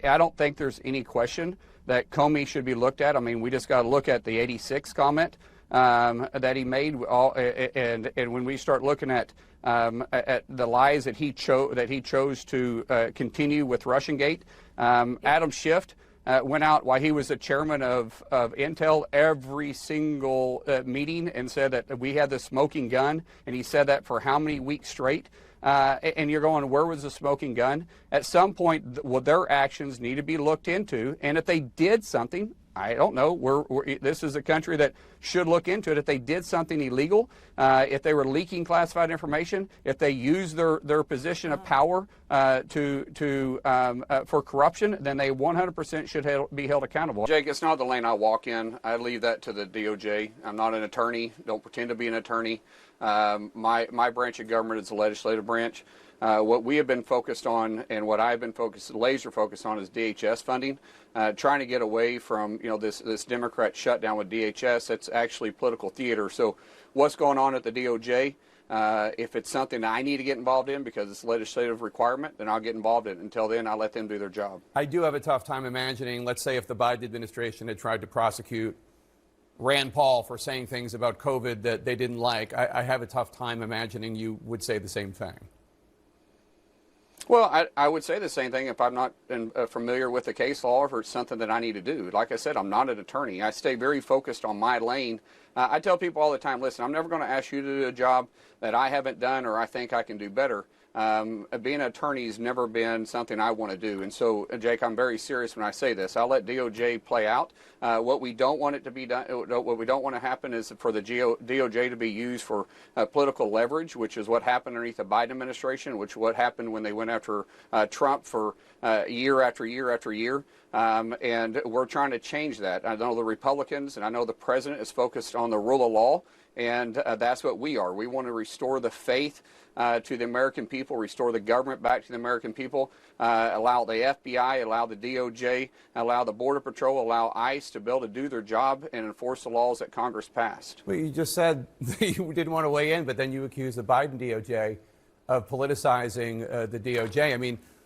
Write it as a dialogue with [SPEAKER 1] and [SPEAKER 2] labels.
[SPEAKER 1] I don't think there's any question that Comey should be looked at. I mean, we just got to look at the 86 comment that he made, and when we start looking at the lies that he chose to continue with Russiagate, Adam Schiff went out while he was the chairman of Intel every single meeting and said that we had the smoking gun, and he said that for how many weeks straight. And you're going, where was the smoking gun? At some point, well, their actions need to be looked into, and if they did something, I don't know. This is a country that should look into it. If they did something illegal, if they were leaking classified information, if they used their position of power for corruption, then they 100% should be held accountable. Jake, it's not the lane I walk in. I leave that to the DOJ. I'm not an attorney. Don't pretend to be an attorney. My branch of government is the legislative branch. What we have been focused on, and what I've been laser focused on, is DHS funding. Trying to get away from this Democrat shutdown with DHS. That's actually political theater. So, what's going on at the DOJ? If it's something that I need to get involved in because it's a legislative requirement, then I'll get involved in it. Until then, I'll let them do their job.
[SPEAKER 2] I do have a tough time imagining, let's say, if the Biden administration had tried to prosecute Rand Paul for saying things about COVID that they didn't like. I have a tough time imagining you would say the same thing.
[SPEAKER 1] Well, I would say the same thing if I'm not familiar with the case law or if it's something that I need to do. Like I said, I'm not an attorney. I stay very focused on my lane. I tell people all the time, listen, I'm never going to ask you to do a job that I haven't done or I think I can do better. Being an attorney has never been something I want to do. And so, Jake, I'm very serious when I say this. I'll let DOJ play out. What we don't want it to be done, what we don't want to happen is for the DOJ to be used for political leverage, which is what happened underneath the Biden administration, which is what happened when they went after Trump for year after year after year. And we're trying to change that. I know the Republicans and I know the president is focused on the rule of law. And that's what we are. We want to restore the faith to the American people, restore the government back to the American people, allow the FBI, allow the DOJ, allow the Border Patrol, allow ICE to be able to do their job and enforce the laws that Congress passed.
[SPEAKER 2] Well, you just said you didn't want to weigh in, but then you accused the Biden DOJ of politicizing the DOJ. I mean,